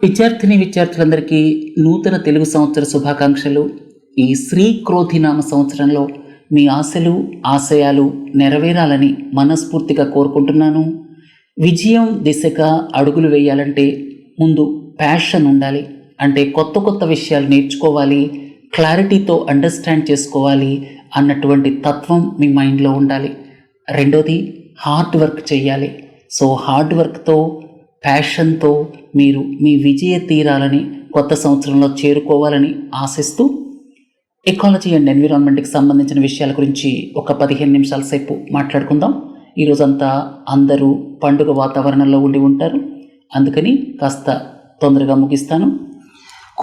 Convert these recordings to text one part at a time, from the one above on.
విద్యార్థులందరికీ నూతన తెలుగు సంవత్సర శుభాకాంక్షలు. ఈ శ్రీ క్రోధినామ సంవత్సరంలో మీ ఆశలు ఆశయాలు నెరవేరాలని మనస్ఫూర్తిగా కోరుకుంటున్నాను. విజయం దిశగా అడుగులు వేయాలంటే ముందు ప్యాషన్ ఉండాలి. అంటే కొత్త కొత్త విషయాలు నేర్చుకోవాలి, క్లారిటీతో అండర్స్టాండ్ చేసుకోవాలి అన్నటువంటి తత్వం మీ మైండ్లో ఉండాలి. రెండోది హార్డ్ వర్క్ చేయాలి. సో హార్డ్ వర్క్తో ప్యాషన్తో మీరు మీ విజయ తీరాలని కొత్త సంవత్సరంలో చేరుకోవాలని ఆశిస్తూ ఎకాలజీ అండ్ ఎన్విరాన్మెంట్కి సంబంధించిన విషయాల గురించి ఒక 15 నిమిషాల సేపు మాట్లాడుకుందాం. ఈరోజంతా అందరూ పండుగ వాతావరణంలో ఉండి ఉంటారు, అందుకని కాస్త తొందరగా ముగిస్తాను.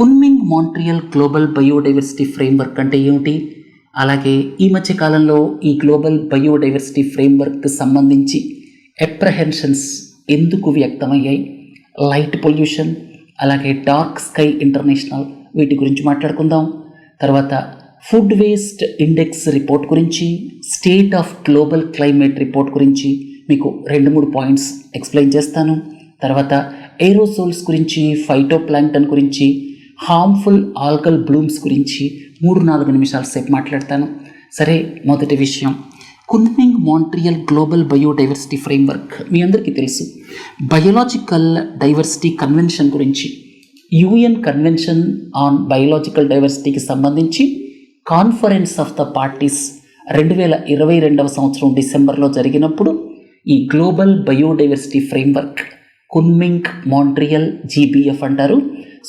Kunming Montreal global biodiversity framework అంటే ఏమిటి, అలాగే ఈ మధ్య కాలంలో ఈ గ్లోబల్ బయోడైవర్సిటీ ఫ్రేమ్వర్క్కి సంబంధించి అప్రహెన్షన్స్ ఎందుకు వ్యక్తమయ్యాయి, లైట్ పొల్యూషన్, అలాగే డార్క్ స్కై ఇంటర్నేషనల్, వీటి గురించి మాట్లాడుకుందాం. తర్వాత ఫుడ్ వేస్ట్ ఇండెక్స్ రిపోర్ట్ గురించి, state of global climate report గురించి మీకు 2-3 పాయింట్స్ ఎక్స్ప్లెయిన్ చేస్తాను. తర్వాత ఏరోసోల్స్ గురించి, ఫైటో ప్లాంక్టన్ గురించి, హార్మ్ఫుల్ ఆల్గల్ బ్లూమ్స్ గురించి 3-4 నిమిషాల సేపు మాట్లాడతాను. సరే, మొదటి విషయం Kunming Montreal global biodiversity framework. మీ అందరికీ తెలుసు, బయోలాజికల్ డైవర్సిటీ కన్వెన్షన్ గురించి, యుఎన్ కన్వెన్షన్ ఆన్ బయోలాజికల్ డైవర్సిటీకి సంబంధించి కాన్ఫరెన్స్ ఆఫ్ ద పార్టీస్ 2022వ సంవత్సరం డిసెంబర్లో జరిగినప్పుడు ఈ global biodiversity framework Kunming Montreal GBF అంటారు.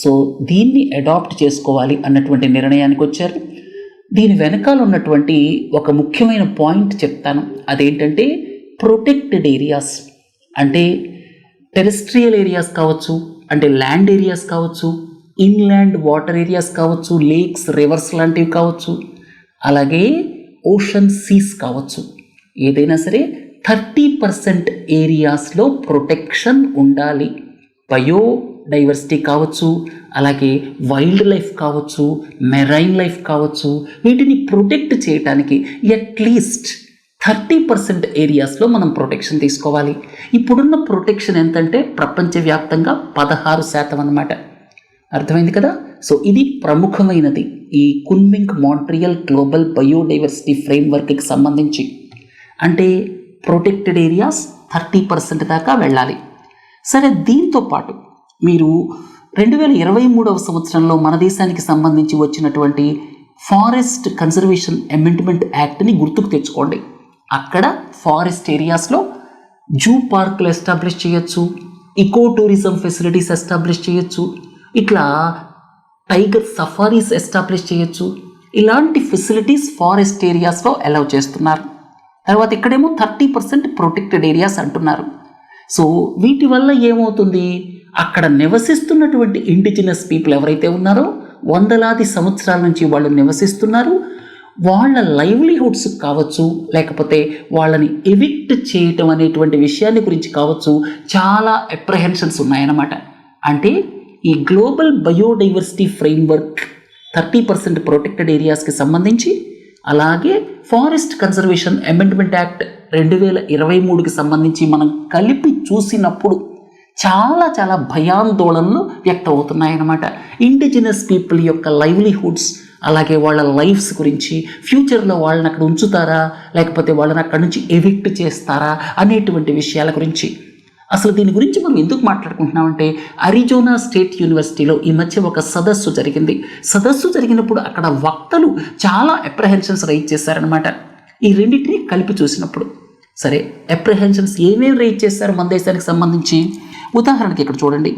సో దీన్ని అడాప్ట్ చేసుకోవాలి అన్నటువంటి నిర్ణయానికి వచ్చారు. దీని వెనకాల ఉన్నటువంటి ఒక ముఖ్యమైన పాయింట్ చెప్తాను. అదేంటంటే ప్రొటెక్టెడ్ ఏరియాస్, అంటే టెరెస్ట్రియల్ ఏరియాస్ కావచ్చు, అంటే ల్యాండ్ ఏరియాస్ కావచ్చు, ఇన్లాండ్ వాటర్ ఏరియాస్ కావచ్చు, లేక్స్ రివర్స్ లాంటివి కావచ్చు, అలాగే ఓషన్ సీస్ కావచ్చు. ఏదైనా సరే 30% ఏరియాస్లో ప్రొటెక్షన్ ఉండాలి. బయోడైవర్సిటీ కావచ్చు, అలాగే వైల్డ్ లైఫ్ కావచ్చు, మెరైన్ లైఫ్ కావచ్చు, వీటిని ప్రొటెక్ట్ చేయడానికి అట్లీస్ట్ 30% ఏరియాస్లో మనం ప్రొటెక్షన్ తీసుకోవాలి. ఇప్పుడున్న ప్రొటెక్షన్ ఎంతంటే ప్రపంచవ్యాప్తంగా 16% అన్నమాట. అర్థమైంది కదా? సో ఇది ప్రముఖమైనది ఈ కున్మింగ్ మాంట్రియల్ గ్లోబల్ బయోడైవర్సిటీ ఫ్రేమ్వర్క్కి సంబంధించి. అంటే ప్రొటెక్టెడ్ ఏరియాస్ 30% దాకా వెళ్ళాలి. సరే, దీంతో పాటు మీరు 2023వ సంవత్సరంలో మన దేశానికి సంబంధించి వచ్చినటువంటి ఫారెస్ట్ కన్జర్వేషన్ అమెండ్మెంట్ యాక్ట్ని గుర్తుకు తెచ్చుకోండి. అక్కడ ఫారెస్ట్ ఏరియాస్లో జూ పార్కులు ఎస్టాబ్లిష్ చేయొచ్చు, ఇకో టూరిజం ఫెసిలిటీస్ ఎస్టాబ్లిష్ చేయొచ్చు, ఇట్లా టైగర్ సఫారీస్ ఎస్టాబ్లిష్ చేయొచ్చు. ఇలాంటి ఫెసిలిటీస్ ఫారెస్ట్ ఏరియాస్లో అలౌ చేస్తున్నారు. తర్వాత ఇక్కడేమో 30% ప్రొటెక్టెడ్ ఏరియాస్ అంటున్నారు. సో వీటి వల్ల ఏమవుతుంది, అక్కడ నివసిస్తున్నటువంటి ఇండిజినస్ పీపుల్ ఎవరైతే ఉన్నారో, వందలాది సంవత్సరాల నుంచి వాళ్ళు నివసిస్తున్నారు, వాళ్ళ లైవ్లీహుడ్స్ కావచ్చు, లేకపోతే వాళ్ళని ఎవిక్ట్ చేయటం అనేటువంటి విషయాన్ని గురించి కావచ్చు, చాలా అప్రహెన్షన్స్ ఉన్నాయన్నమాట. అంటే ఈ గ్లోబల్ బయోడైవర్సిటీ ఫ్రేమ్వర్క్ 30% ప్రొటెక్టెడ్ ఏరియాస్కి సంబంధించి, అలాగే ఫారెస్ట్ కన్జర్వేషన్ అమెండ్మెంట్ యాక్ట్ 2023కి సంబంధించి మనం కలిపి చూసినప్పుడు చాలా చాలా భయాందోళనలు వ్యక్తం అవుతున్నాయన్నమాట. ఇండిజినస్ పీపుల్ యొక్క లైవ్లీహుడ్స్, అలాగే వాళ్ళ లైఫ్స్ గురించి, ఫ్యూచర్లో వాళ్ళని అక్కడ ఉంచుతారా లేకపోతే వాళ్ళని అక్కడ నుంచి ఎవిక్ట్ చేస్తారా అనేటువంటి విషయాల గురించి. అసలు దీని గురించి మనం ఎందుకు మాట్లాడుకుంటున్నామంటే, అరిజోనా స్టేట్ యూనివర్సిటీలో ఈ మధ్య ఒక సదస్సు జరిగింది. సదస్సు జరిగినప్పుడు అక్కడ వక్తలు చాలా అప్రహెన్షన్స్ రైజ్ చేశారనమాట. ఈ రెండింటిని కలిపి చూసినప్పుడు సరే, అప్రహెన్షన్స్ ఏమేమి రైజ్ చేశారు మన దేశానికి సంబంధించి. ఉదాహరణకి ఇక్కడ చూడండి,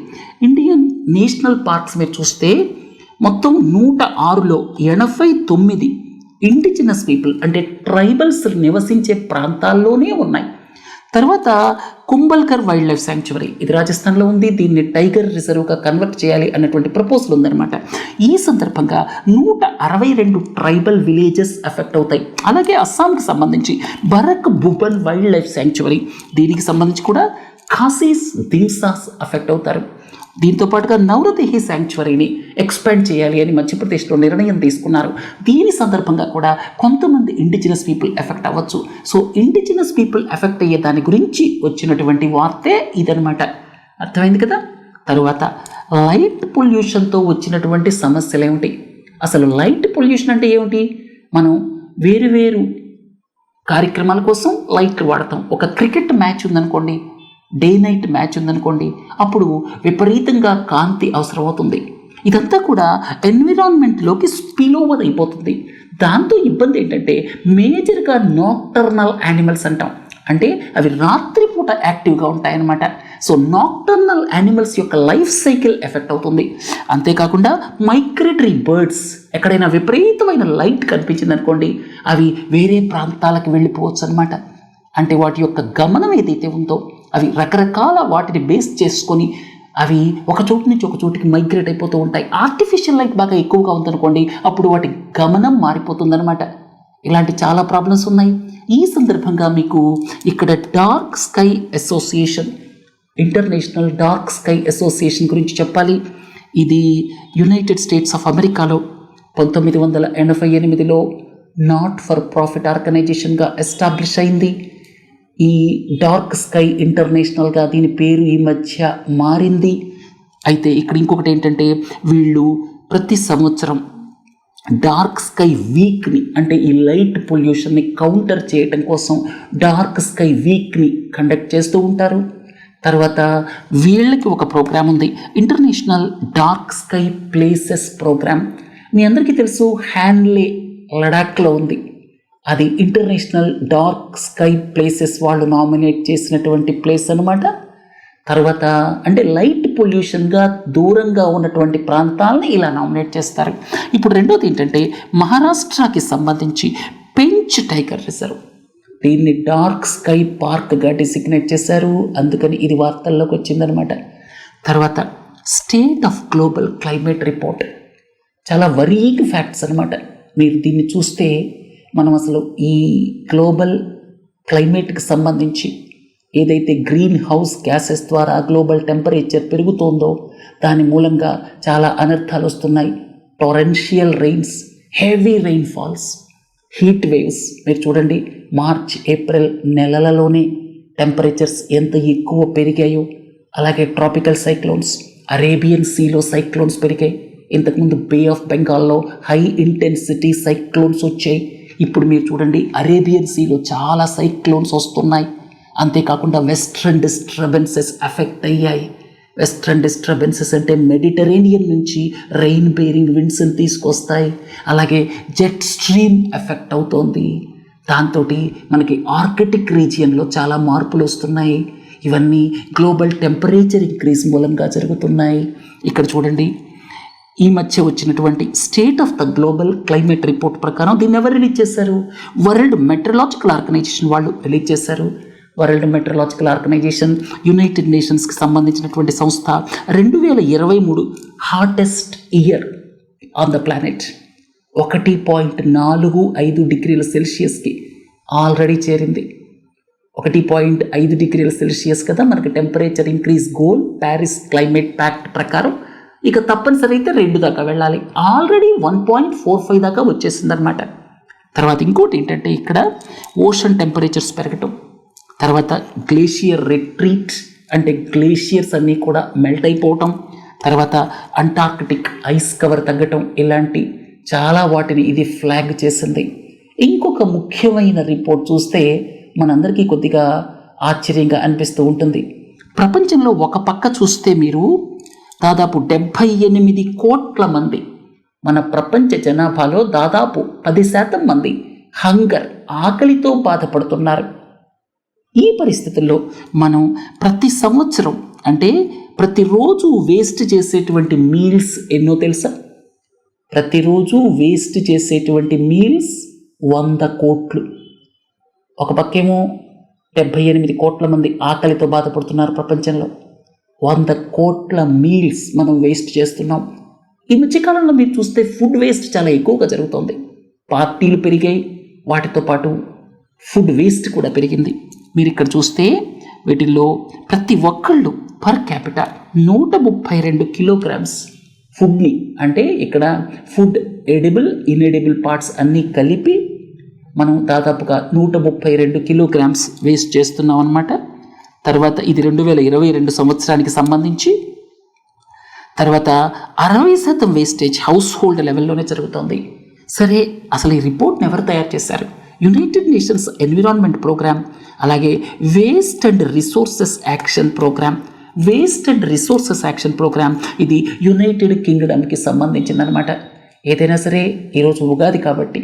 ఇండియన్ నేషనల్ పార్క్స్ మీరు చూస్తే మొత్తం 106లో 89 ఇండిజినస్ పీపుల్ అంటే ట్రైబల్స్ నివసించే ప్రాంతాల్లోనే ఉన్నాయి. తర్వాత కుంభల్కర్ వైల్డ్ లైఫ్ శాంక్చురీ, ఇది రాజస్థాన్లో ఉంది. దీన్ని టైగర్ రిజర్వ్గా కన్వర్ట్ చేయాలి అన్నటువంటి ప్రపోజల్ ఉందన్నమాట. ఈ సందర్భంగా 162 ట్రైబల్ విలేజెస్ ఎఫెక్ట్ అవుతాయి. అలాగే అస్సాంకి సంబంధించి బరక్ భూపన్ వైల్డ్ లైఫ్ శాంక్చురీ, దీనికి సంబంధించి కూడా ఖాసీస్ దింసాస్ ఎఫెక్ట్ అవుతారు. దీంతో పాటుగా నవరదేహి శాంక్చురీని ఎక్స్పాండ్ చేయాలి అని మధ్యప్రదేశ్లో నిర్ణయం తీసుకున్నారు. దీని సందర్భంగా కూడా కొంతమంది ఇండిజినస్ పీపుల్ ఎఫెక్ట్ అవ్వచ్చు. సో ఇండిజినస్ పీపుల్ ఎఫెక్ట్ అయ్యే దాని గురించి వచ్చినటువంటి వార్తే ఇదనమాట. అర్థమైంది కదా? తరువాత లైట్ పొల్యూషన్తో వచ్చినటువంటి సమస్యలు ఏమిటి? అసలు లైట్ పొల్యూషన్ అంటే ఏమిటి? మనం వేరు కార్యక్రమాల కోసం లైట్లు వాడతాం. ఒక క్రికెట్ మ్యాచ్ ఉందనుకోండి, డే నైట్ మ్యాచ్ ఉందనుకోండి, అప్పుడు విపరీతంగా కాంతి అవసరమవుతుంది. ఇదంతా కూడా ఎన్విరాన్మెంట్లోకి స్పిల్ ఓవర్ అయిపోతుంది. దాంతో ఇబ్బంది ఏంటంటే మేజర్గా నాక్టర్నల్ యానిమల్స్ అంటాం, అంటే అవి రాత్రిపూట యాక్టివ్గా ఉంటాయన్నమాట. సో నాక్టర్నల్ యానిమల్స్ యొక్క లైఫ్ సైకిల్ ఎఫెక్ట్ అవుతుంది. అంతేకాకుండా మైగ్రేటరీ బర్డ్స్ ఎక్కడైనా విపరీతమైన లైట్ కనిపించింది అనుకోండి, అవి వేరే ప్రాంతాలకు వెళ్ళిపోవచ్చు అనమాట. అంటే వాటి యొక్క గమనం ఏదైతే ఉందో అవి రకరకాల వాటిని బేస్ చేసుకొని అవి ఒక చోటు నుంచి ఒక చోటుకి మైగ్రేట్ అయిపోతూ ఉంటాయి. ఆర్టిఫిషియల్ లైట్ బాగా ఎక్కువగా ఉందనుకోండి, అప్పుడు వాటి గమనం మారిపోతుందన్నమాట. ఇలాంటి చాలా ప్రాబ్లమ్స్ ఉన్నాయి. ఈ సందర్భంగా మీకు ఇక్కడ dark sky association, international dark sky association గురించి చెప్పాలి. ఇది యునైటెడ్ స్టేట్స్ ఆఫ్ అమెరికాలో 1988లో నాట్ ఫర్ ప్రాఫిట్ ఆర్గనైజేషన్గా ఎస్టాబ్లిష్ అయింది. ఈ డార్క్ స్కై ఇంటర్నేషనల్గా దీని పేరు ఈ మధ్య మారింది. అయితే ఇక్కడ ఇంకొకటి ఏంటంటే, వీళ్ళు ప్రతి సంవత్సరం డార్క్ స్కై వీక్ని, అంటే ఈ లైట్ పొల్యూషన్ని కౌంటర్ చేయటం కోసం డార్క్ స్కై వీక్ని కండక్ట్ చేస్తూ ఉంటారు. తర్వాత వీళ్ళకి ఒక ప్రోగ్రామ్ ఉంది, international dark sky places program. మీ అందరికీ తెలుసు, హ్యాన్లే లడాఖ్లో ఉంది. అది ఇంటర్నేషనల్ డార్క్ స్కై ప్లేసెస్ వాళ్ళు నామినేట్ చేసినటువంటి ప్లేస్ అనమాట. తర్వాత అంటే లైట్ పొల్యూషన్గా దూరంగా ఉన్నటువంటి ప్రాంతాలని ఇలా నామినేట్ చేస్తారు. ఇప్పుడు రెండోది ఏంటంటే, మహారాష్ట్రకి సంబంధించి పెంచ్ టైగర్ రిజర్వ్, దీన్ని డార్క్ స్కై పార్క్గా డిసిగ్నేట్ చేశారు. అందుకని ఇది వార్తల్లోకి వచ్చిందనమాట. తర్వాత state of global climate report, చాలా వరీగ్ ఫ్యాక్ట్స్ అనమాట. మీరు దీన్ని చూస్తే మనం అసలు ఈ గ్లోబల్ క్లైమేట్కి సంబంధించి ఏదైతే గ్రీన్ హౌస్ గ్యాసెస్ ద్వారా గ్లోబల్ టెంపరేచర్ పెరుగుతోందో దాని మూలంగా చాలా అనర్థాలు వస్తున్నాయి. Torrential rains, heavy rainfalls, heat waves. మీరు చూడండి, మార్చ్ ఏప్రిల్ నెలలలోనే టెంపరేచర్స్ ఎంత ఎక్కువ పెరిగాయో. అలాగే ట్రాపికల్ సైక్లోన్స్, అరేబియన్ సీలో సైక్లోన్స్ పెరిగాయి. ఇంతకుముందు బే ఆఫ్ బెంగాల్లో హై ఇంటెన్సిటీ సైక్లోన్స్ వచ్చాయి. ఇప్పుడు మీరు చూడండి, అరేబియన్ సీలో చాలా సైక్లోన్స్ వస్తున్నాయి. అంతేకాకుండా వెస్ట్రన్ డిస్టర్బెన్సెస్ ఎఫెక్ట్ అయ్యాయి. వెస్ట్రన్ డిస్టర్బెన్సెస్ అంటే మెడిటరేనియన్ నుంచి రెయిన్ బేరింగ్ విండ్స్ని తీసుకొస్తాయి. అలాగే జెట్ స్ట్రీమ్ ఎఫెక్ట్ అవుతోంది. దాంతో మనకి ఆర్కిటిక్ రీజియన్లో చాలా మార్పులు వస్తున్నాయి. ఇవన్నీ గ్లోబల్ టెంపరేచర్ ఇంక్రీజ్ మూలంగా జరుగుతున్నాయి. ఇక్కడ చూడండి, ఈ మధ్య వచ్చినటువంటి state of the global climate report ప్రకారం దీన్ని ఎవరు రిలీజ్ చేశారు? వరల్డ్ మెట్రలాజికల్ ఆర్గనైజేషన్ వాళ్ళు రిలీజ్ చేశారు. వరల్డ్ మెట్రలాజికల్ ఆర్గనైజేషన్ యునైటెడ్ నేషన్స్కి సంబంధించినటువంటి సంస్థ 2023 hottest year on the planet 1.45 డిగ్రీల సెల్సియస్కి ఆల్రెడీ చేరింది. 1.5 డిగ్రీల సెల్సియస్ కదా మనకి temperature increase goal Paris climate pact ప్రకారం. ఇక తప్పనిసరి అయితే 2 దాకా వెళ్ళాలి. ఆల్రెడీ 1.45 దాకా వచ్చేసిందనమాట. తర్వాత ఇంకోటి ఏంటంటే, ఇక్కడ ఓషన్ టెంపరేచర్స్ పెరగటం, తర్వాత గ్లేషియర్ రిట్రీట్, అంటే గ్లేషియర్స్ అన్నీ కూడా మెల్ట్ అయిపోవటం, తర్వాత అంటార్కిటిక్ ఐస్ కవర్ తగ్గటం, ఇలాంటి చాలా వాటిని ఇది ఫ్లాగ్ చేసింది. ఇంకొక ముఖ్యమైన రిపోర్ట్ చూస్తే మనందరికీ కొద్దిగా ఆశ్చర్యంగా అనిపిస్తూ ఉంటుంది. ప్రపంచంలో ఒక పక్క చూస్తే మీరు దాదాపు 78 కోట్ల మంది, మన ప్రపంచ జనాభాలో దాదాపు 10% మంది హంగర్, ఆకలితో బాధపడుతున్నారు. ఈ పరిస్థితుల్లో మనం ప్రతి సంవత్సరం, అంటే ప్రతిరోజు వేస్ట్ చేసేటువంటి మీల్స్ ఎన్నో తెలుసా? ప్రతిరోజు వేస్ట్ చేసేటువంటి మీల్స్ 100 కోట్లు. ఒక పక్కేమో 78 కోట్ల మంది ఆకలితో బాధపడుతున్నారు ప్రపంచంలో. 100 కోట్ల మీల్స్ మనం వేస్ట్ చేస్తున్నాం. ఈ మధ్యకాలంలో మీరు చూస్తే ఫుడ్ వేస్ట్ చాలా ఎక్కువగా జరుగుతుంది. పార్టీలు పెరిగాయి, వాటితో పాటు ఫుడ్ వేస్ట్ కూడా పెరిగింది. మీరు ఇక్కడ చూస్తే వీటిల్లో ప్రతి ఒక్కళ్ళు పర్ క్యాపిటల్ 132 కిలోగ్రామ్స్ ఫుడ్ని, అంటే ఇక్కడ ఫుడ్ ఎడిబుల్, ఇన్ఎడిబుల్ పార్ట్స్ అన్నీ కలిపి మనం దాదాపుగా 132 కిలోగ్రామ్స్ వేస్ట్ చేస్తున్నాం అన్నమాట. తర్వాత ఇది 2022 సంవత్సరానికి సంబంధించి తర్వాత 60% వేస్టేజ్ హౌస్ హోల్డ్ లెవెల్లోనే జరుగుతుంది. సరే, అసలు ఈ రిపోర్ట్ని ఎవరు తయారు చేశారు? యునైటెడ్ నేషన్స్ ఎన్విరాన్మెంట్ ప్రోగ్రామ్, అలాగే waste and resources action programme. Waste and resources action programme ఇది యునైటెడ్ కింగ్డమ్కి సంబంధించిందనమాట. ఏదైనా సరే ఈరోజు ఉగాది కాబట్టి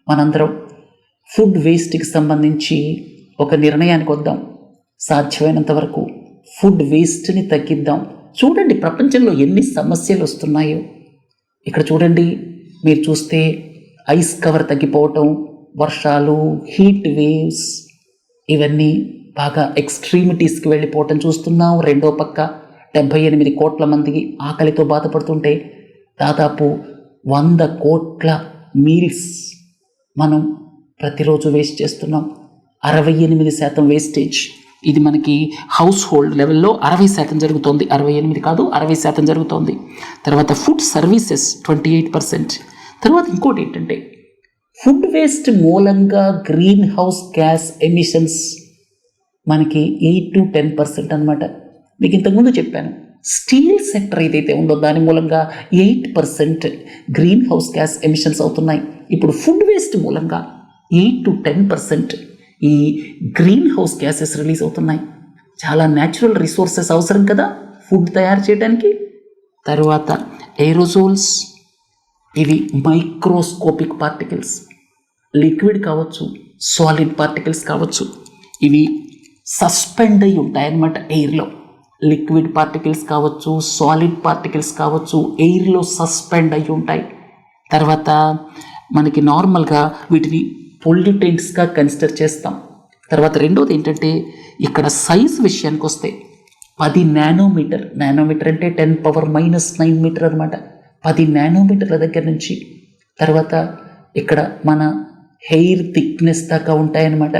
మనందరం ఫుడ్ వేస్ట్కి సంబంధించి ఒక నిర్ణయానికి వద్దాం. సాధ్యమైనంత వరకు ఫుడ్ వేస్ట్ని తగ్గిద్దాం. చూడండి ప్రపంచంలో ఎన్ని సమస్యలు వస్తున్నాయో. ఇక్కడ చూడండి, మీరు చూస్తే ఐస్ కవర్ తగ్గిపోవటం, వర్షాలు, హీట్ వేవ్స్, ఇవన్నీ బాగా ఎక్స్ట్రీమిటీస్కి వెళ్ళిపోవటం చూస్తున్నాం. రెండో పక్క 78 కోట్ల మందికి ఆకలితో బాధపడుతుంటే దాదాపు 100 కోట్ల మీల్స్ మనం ప్రతిరోజు వేస్ట్ చేస్తున్నాం. 68% వేస్టేజ్. ఇది మనకి హౌస్ హోల్డ్ లెవెల్లో 60% జరుగుతోంది. 68 కాదు, 60% జరుగుతోంది. తర్వాత ఫుడ్ సర్వీసెస్ 28%. తర్వాత ఇంకోటి ఏంటంటే ఫుడ్ వేస్ట్ మూలంగా గ్రీన్ హౌస్ గ్యాస్ ఎమిషన్స్ మనకి 8 to 10% అనమాట. మీకు ఇంతకుముందు చెప్పాను, స్టీల్ సెక్టర్ ఏదైతే ఉందో దాని మూలంగా 8% గ్రీన్ హౌస్ గ్యాస్ ఎమిషన్స్ అవుతున్నాయి. ఇప్పుడు ఫుడ్ వేస్ట్ మూలంగా 8 to 10% ఈ గ్రీన్ హౌస్ గ్యాసెస్ రిలీజ్ అవుతున్నాయి. చాలా న్యాచురల్ రిసోర్సెస్ అవసరం కదా ఫుడ్ తయారు చేయడానికి. తర్వాత ఏరోజోల్స్, ఇవి మైక్రోస్కోపిక్ పార్టికల్స్, లిక్విడ్ కావచ్చు, సాలిడ్ పార్టికల్స్ కావచ్చు, ఇవి సస్పెండ్ అయి ఉంటాయన్నమాట ఎయిర్లో. లిక్విడ్ పార్టికల్స్ కావచ్చు, సాలిడ్ పార్టికల్స్ కావచ్చు, ఎయిర్లో సస్పెండ్ అయి ఉంటాయి. తర్వాత మనకి నార్మల్గా వీటిని పొల్యూటెంట్స్గా కన్సిడర్ చేస్తాం. తర్వాత రెండోది ఏంటంటే ఇక్కడ సైజ్ విషయానికి వస్తే 10 నానోమీటర్. నానోమీటర్ అంటే 10⁻⁹ మీటర్ అనమాట. 10 నానోమీటర్ల దగ్గర నుంచి తర్వాత ఇక్కడ మన హెయిర్ థిక్నెస్ దాకా ఉంటాయన్నమాట.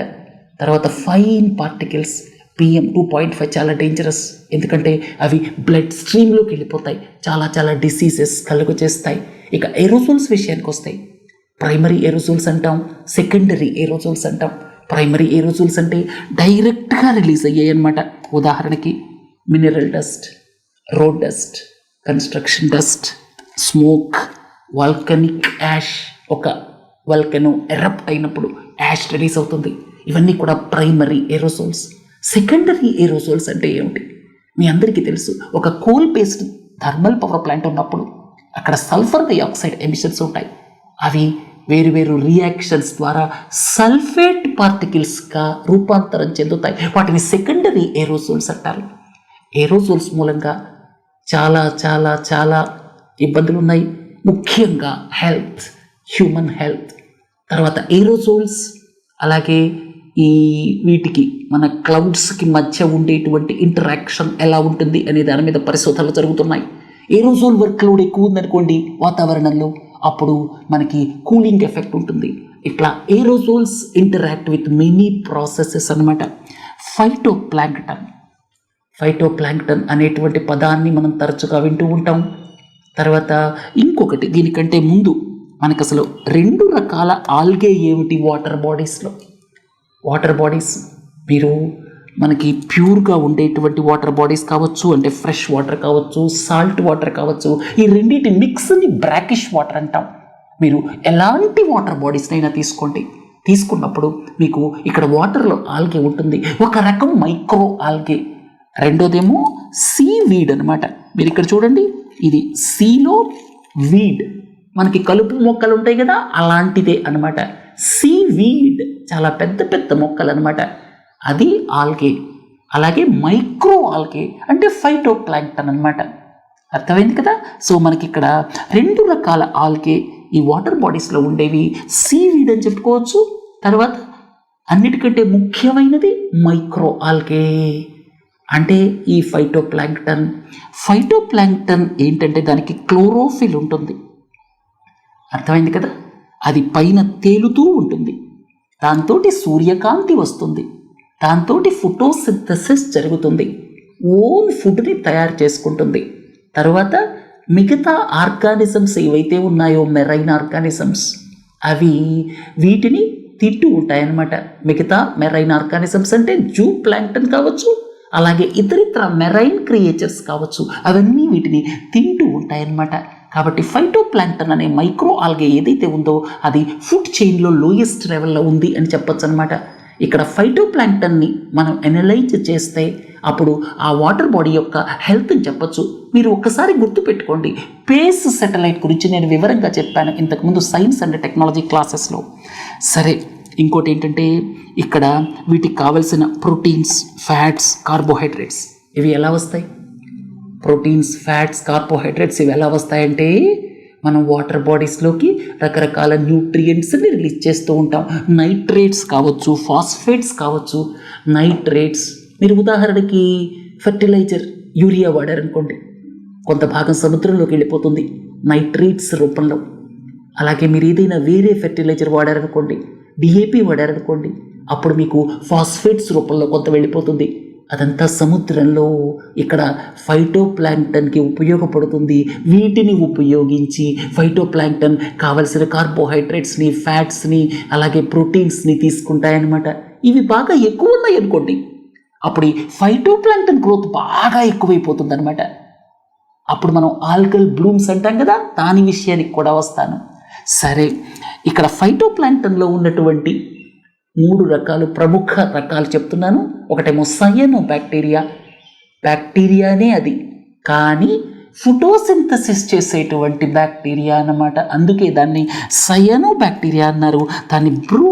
తర్వాత ఫైన్ పార్టికల్స్ PM2.5 చాలా డేంజరస్, ఎందుకంటే అవి బ్లడ్ స్ట్రీమ్లోకి వెళ్ళిపోతాయి, చాలా డిసీజెస్ కలుగు చేస్తాయి. ఇక ఏరోజోల్స్ విషయానికి వస్తాయి, ప్రైమరీ ఏరోజోల్స్ అంటాం, సెకండరీ ఏరోజోల్స్ అంటాం. ప్రైమరీ ఏరోజోల్స్ అంటే డైరెక్ట్గా రిలీజ్ అయ్యాయి అన్నమాట. ఉదాహరణకి mineral dust, road dust, construction dust, smoke, volcanic ash. ఒక వల్కెనో ఎరప్ట్ అయినప్పుడు యాష్ రిలీజ్ అవుతుంది. ఇవన్నీ కూడా ప్రైమరీ ఏరోజోల్స్. సెకండరీ ఏరోజోల్స్ అంటే ఏమిటి? మీ అందరికీ తెలుసు, ఒక coal based thermal power plant ఉన్నప్పుడు అక్కడ సల్ఫర్ డైఆక్సైడ్ ఎమిషన్స్ ఉంటాయి. అవి వేరు రియాక్షన్స్ ద్వారా సల్ఫేట్ పార్టికల్స్గా రూపాంతరం చెందుతాయి. వాటిని సెకండరీ ఏరోజోల్స్ అంటారు. ఏరోజోల్స్ మూలంగా చాలా ఇబ్బందులు ఉన్నాయి, ముఖ్యంగా హెల్త్, హ్యూమన్ హెల్త్. తర్వాత ఏరోజోల్స్ అలాగే వీటికి మన క్లౌడ్స్కి మధ్య ఉండేటువంటి ఇంటరాక్షన్ ఎలా ఉంటుంది అనే దాని మీద పరిశోధనలు జరుగుతున్నాయి. ఏరోజోల్ వర్క్ లోడ్ ఎక్కువ ఉందనుకోండి వాతావరణంలో, అప్పుడు మనకి కూలింగ్ ఎఫెక్ట్ ఉంటుంది. ఇట్లా ఏరోజోల్స్ ఇంటరాక్ట్ విత్ మెనీ ప్రాసెసెస్ అనమాట. ఫైటోప్లాంక్టన్ అనేటువంటి పదాన్ని మనం తరచుగా వింటూ ఉంటాం. తర్వాత ఇంకొకటి, దీనికంటే ముందు మనకు అసలు 2 రకాల ఆల్గే ఏమిటి వాటర్ బాడీస్. మీరు మనకి ప్యూర్గా ఉండేటువంటి వాటర్ బాడీస్ కావచ్చు, అంటే ఫ్రెష్ వాటర్ కావచ్చు, సాల్ట్ వాటర్ కావచ్చు. ఈ రెండింటి మిక్స్ని బ్రాకిష్ వాటర్ అంటాం. మీరు ఎలాంటి వాటర్ బాడీస్నైనా తీసుకున్నప్పుడు మీకు ఇక్కడ వాటర్లో ఆల్గే ఉంటుంది, ఒక రకం మైక్రో ఆల్గే. రెండోదేమో సీ వీడ్ అనమాట. మీరు ఇక్కడ చూడండి, ఇది సీలో వీడ్, మనకి కలుపు మొక్కలు ఉంటాయి కదా, అలాంటిదే అనమాట. సీ వీడ్ చాలా పెద్ద మొక్కలు అనమాట, అది ఆల్గే. అలాగే మైక్రో ఆల్గే అంటే ఫైటోప్లాంక్టన్ అనమాట. అర్థమైంది కదా? సో మనకి ఇక్కడ 2 రకాల ఆల్గే ఈ వాటర్ బాడీస్లో ఉండేవి. సీ వీడ్ అని చెప్పుకోవచ్చు. తర్వాత అన్నిటికంటే ముఖ్యమైనది మైక్రో ఆల్గే అంటే ఈ ఫైటోప్లాంక్టన్ ఏంటంటే దానికి క్లోరోఫిల్ ఉంటుంది. అర్థమైంది కదా? అది పైన తేలుతూ ఉంటుంది, దాంతో సూర్యకాంతి వస్తుంది, దాంతో ఫోటోసింథసిస్ జరుగుతుంది, ఓన్ ఫుడ్ని తయారు చేసుకుంటుంది. తర్వాత మిగతా ఆర్గానిజమ్స్ ఏవైతే ఉన్నాయో మెరైన్ ఆర్గానిజమ్స్, అవి వీటిని తింటూ ఉంటాయన్నమాట. మిగతా మెరైన్ ఆర్గానిజమ్స్ అంటే జూ ప్లాంక్టన్ కావచ్చు, అలాగే ఇతరితర మెరైన్ క్రియేచర్స్ కావచ్చు, అవన్నీ వీటిని తింటూ ఉంటాయన్నమాట. కాబట్టి ఫైటోప్లాంక్టన్ అనే మైక్రో ఆల్గే ఏదైతే ఉందో అది ఫుడ్ చైన్లో లోయెస్ట్ లెవెల్లో ఉంది అని చెప్పొచ్చు అనమాట. ఇక్కడ ఫైటోప్లాంక్టన్ని మనం అనలైజ్ చేస్తే అప్పుడు ఆ వాటర్ బాడీ యొక్క హెల్త్ అని చెప్పొచ్చు. మీరు ఒక్కసారి గుర్తుపెట్టుకోండి, స్పేస్ శాటిలైట్ గురించి నేను వివరంగా చెప్పాను ఇంతకుముందు సైన్స్ అండ్ టెక్నాలజీ క్లాసెస్లో. సరే, ఇంకోటి ఏంటంటే ఇక్కడ వీటికి కావలసిన ప్రోటీన్స్, ఫ్యాట్స్, కార్బోహైడ్రేట్స్ ఇవి ఎలా వస్తాయి? ప్రోటీన్స్, ఫ్యాట్స్, కార్బోహైడ్రేట్స్ ఇవి ఎలా వస్తాయంటే మనం వాటర్ బాడీస్లోకి రకరకాల న్యూట్రియంట్స్ని రిలీజ్ చేస్తూ ఉంటాం. నైట్రేట్స్ కావచ్చు, ఫాస్ఫేట్స్ కావచ్చు. నైట్రేట్స్ మీరు ఉదాహరణకి ఫెర్టిలైజర్ యూరియా వాడారనుకోండి, కొంత భాగం సముద్రంలోకి వెళ్ళిపోతుంది నైట్రేట్స్ రూపంలో. అలాగే మీరు ఏదైనా వేరే ఫెర్టిలైజర్ వాడారనుకోండి, డిఏపి వాడారనుకోండి, అప్పుడు మీకు ఫాస్ఫేట్స్ రూపంలో కొంత వెళ్ళిపోతుంది. అదంతా సముద్రంలో ఇక్కడ ఫైటోప్లాంక్టన్కి ఉపయోగపడుతుంది. వీటిని ఉపయోగించి ఫైటోప్లాంక్టన్ కావలసిన కార్బోహైడ్రేట్స్ని, ఫ్యాట్స్ని, అలాగే ప్రోటీన్స్ని తీసుకుంటాయన్నమాట. ఇవి బాగా ఎక్కువ ఉన్నాయి అనుకోండి, అప్పుడు ఈ ఫైటోప్లాంక్టన్ గ్రోత్ బాగా ఎక్కువైపోతుంది అనమాట. అప్పుడు మనం ఆల్గల్ బ్లూమ్స్ అంటాం కదా, దాని విషయానికి కూడా వస్తాను. సరే, ఇక్కడ ఫైటోప్లాంక్టన్లో ఉన్నటువంటి 3 రకాలు, ప్రముఖ రకాలు చెప్తున్నాను. ఒకటేమో సయనో బ్యాక్టీరియా, బ్యాక్టీరియానే అది, కానీ ఫోటోసింథసిస్ చేసేటువంటి బ్యాక్టీరియా అన్నమాట. అందుకే దాన్ని సయనో బ్యాక్టీరియా అన్నారు. దాన్ని బ్లూ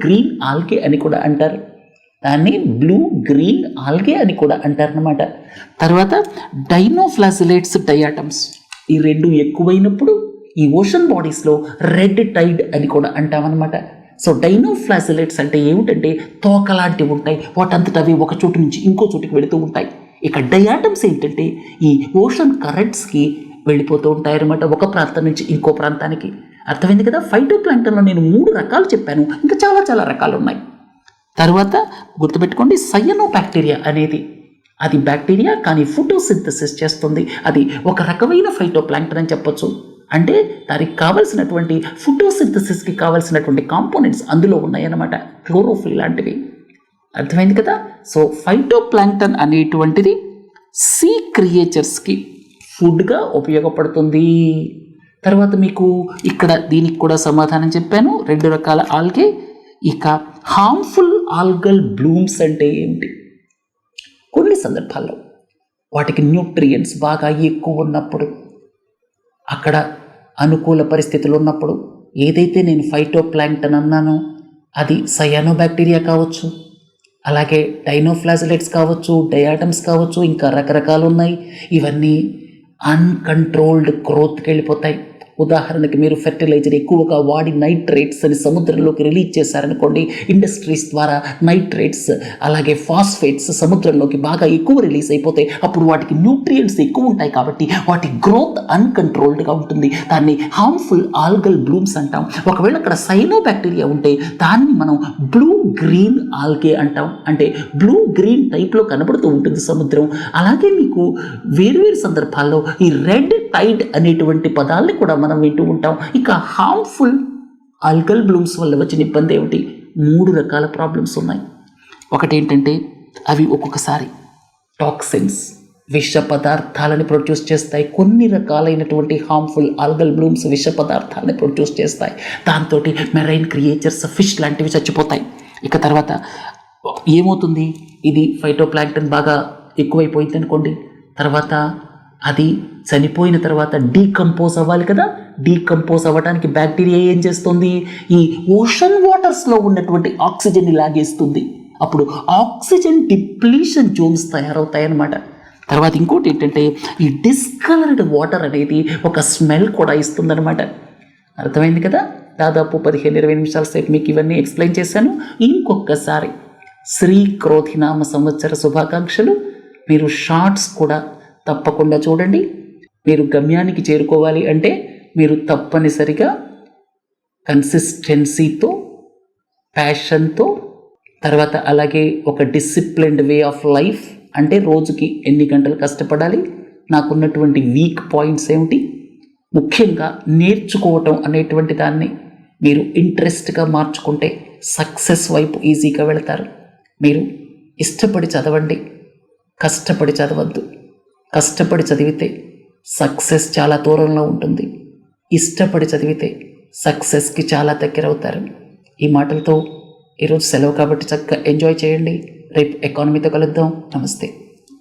గ్రీన్ ఆల్గే అని కూడా అంటారు. అన్నమాట. తర్వాత డైనోఫ్లాజిలేట్స్, డయాటమ్స్ ఈ 2 ఎక్కువైనప్పుడు ఈ ఓషన్ బాడీస్లో రెడ్ టైడ్ అని కూడా అంటామన్నమాట. సో డైనోఫ్లాజిలేట్స్ అంటే ఏమిటంటే తోకలాంటివి ఉంటాయి, వాటంతట అవి ఒక చోటు నుంచి ఇంకో చోటుకి వెళుతూ ఉంటాయి. ఇక డయాటమ్స్ ఏంటంటే ఈ ఓషన్ కరెంట్స్కి వెళ్ళిపోతూ ఉంటాయన్నమాట, ఒక ప్రాంతం నుంచి ఇంకో ప్రాంతానికి. అర్థమైంది కదా? ఫైటోప్లాంక్టన్లో నేను 3 రకాలు చెప్పాను, ఇంకా చాలా చాలా రకాలు ఉన్నాయి. తర్వాత గుర్తుపెట్టుకోండి, సయనో బ్యాక్టీరియా అనేది అది బ్యాక్టీరియా కానీ ఫోటోసింథసిస్ చేస్తుంది. అది ఒక రకమైన ఫైటోప్లాంక్టన్ అని చెప్పొచ్చు. అంటే దానికి కావలసినటువంటి ఫోటోసింథసిస్కి కావలసినటువంటి కాంపోనెంట్స్ అందులో ఉన్నాయన్నమాట, క్లోరోఫిల్ లాంటివి. అర్థమైంది కదా? సో ఫైటోప్లాంక్టన్ అనేటువంటిది సీ క్రియేచర్స్కి ఫుడ్గా ఉపయోగపడుతుంది. తర్వాత మీకు ఇక్కడ దీనికి కూడా సమాధానం చెప్పాను, 2 రకాల ఆల్గే. ఇక హార్మ్ఫుల్ ఆల్గల్ బ్లూమ్స్ అంటే ఏమిటి? కొన్ని సందర్భాల్లో వాటికి న్యూట్రియంట్స్ బాగా ఎక్కువ ఉన్నప్పుడు, అక్కడ అనుకూల పరిస్థితులు ఉన్నప్పుడు, ఏదైతే నేను ఫైటోప్లాంక్టన్ అన్నానో అది సయానో బ్యాక్టీరియా కావచ్చు, అలాగే డైనోఫ్లాజిలేట్స్ కావచ్చు, డయాటమ్స్ కావచ్చు, ఇంకా రకరకాలు ఉన్నాయి. ఇవన్నీ అన్కంట్రోల్డ్ గ్రోత్కి వెళ్ళిపోతాయి. ఉదాహరణకి మీరు ఫెర్టిలైజర్ ఎక్కువగా వాడి నైట్రేట్స్ అని సముద్రంలోకి రిలీజ్ చేశారనుకోండి, ఇండస్ట్రీస్ ద్వారా నైట్రేట్స్ అలాగే ఫాస్ఫేట్స్ సముద్రంలోకి బాగా ఎక్కువ రిలీజ్ అయిపోతాయి. అప్పుడు వాటికి న్యూట్రియంట్స్ ఎక్కువ ఉంటాయి కాబట్టి వాటి గ్రోత్ అన్కంట్రోల్డ్గా ఉంటుంది. దాన్ని హార్మ్ఫుల్ ఆల్గల్ బ్లూమ్స్ అంటాం. ఒకవేళ అక్కడ సైనో బ్యాక్టీరియా ఉంటే దాన్ని మనం బ్లూ గ్రీన్ ఆల్గే అంటాం. అంటే బ్లూ గ్రీన్ టైప్లో కనబడుతూ ఉంటుంది సముద్రం. అలాగే మీకు వేరువేరు సందర్భాల్లో ఈ రెడ్ టైడ్ అనేటువంటి పదాలని కూడా మనం వింటూ ఉంటాం. ఇక హార్మ్ఫుల్ ఆల్గల్ బ్లూమ్స్ వల్ల వచ్చిన ఇబ్బంది ఏమిటి? 3 రకాల ప్రాబ్లమ్స్ ఉన్నాయి. ఒకటి ఏంటంటే అవి ఒక్కొక్కసారి టాక్సిన్స్, విష పదార్థాలని ప్రొడ్యూస్ చేస్తాయి. కొన్ని రకాలైనటువంటి హార్మ్ఫుల్ ఆల్గల్ బ్లూమ్స్ విష పదార్థాలని ప్రొడ్యూస్ చేస్తాయి. దాంతో మెరైన్ క్రియేచర్స్, ఫిష్ లాంటివి చచ్చిపోతాయి. ఇక తర్వాత ఏమవుతుంది, ఇది ఫైటోప్లాంక్టన్ బాగా ఎక్కువైపోయింది అనుకోండి, తర్వాత అది చనిపోయిన తర్వాత డీకంపోజ్ అవ్వాలి కదా. డీకంపోజ్ అవ్వడానికి బ్యాక్టీరియా ఏం చేస్తుంది? ఈ ఓషన్ వాటర్స్లో ఉన్నటువంటి ఆక్సిజన్ని లాగేస్తుంది. అప్పుడు ఆక్సిజన్ డిప్లీషన్ జోన్స్ తయారవుతాయన్నమాట. తర్వాత ఇంకోటి ఏంటంటే ఈ డిస్కలర్డ్ వాటర్ అనేది ఒక స్మెల్ కూడా ఇస్తుందన్నమాట. అర్థమైంది కదా? దాదాపు 15-20 నిమిషాల సేపు మీకు ఇవన్నీ ఎక్స్ప్లెయిన్ చేశాను. ఇంకొకసారి శ్రీ క్రోధినామ సంవత్సర శుభాకాంక్షలు. మీరు షార్ట్స్ కూడా తప్పకుండా చూడండి. మీరు గమ్యానికి చేరుకోవాలి అంటే మీరు తప్పనిసరిగా కన్సిస్టెన్సీతో, ప్యాషన్తో, తర్వాత అలాగే ఒక డిసిప్లిన్డ్ వే ఆఫ్ లైఫ్, అంటే రోజుకి ఎన్ని గంటలు కష్టపడాలి, నాకున్నటువంటి వీక్ పాయింట్స్ ఏమిటి, ముఖ్యంగా నేర్చుకోవటం అనేటువంటి దాన్ని మీరు ఇంట్రెస్ట్గా మార్చుకుంటే సక్సెస్ వైపు ఈజీగా వెళతారు. మీరు ఇష్టపడి చదవండి. కష్టపడి చదవద్దు. కష్టపడి చదివితే సక్సెస్ చాలా దూరంలో ఉంటుంది. ఇష్టపడి చదివితే సక్సెస్కి చాలా దగ్గర అవుతారు. ఈ మాటలతో ఈరోజు సెలవు కాబట్టి చక్కగా ఎంజాయ్ చేయండి. రేపు ఎకానమీతో కలుద్దాం. నమస్తే.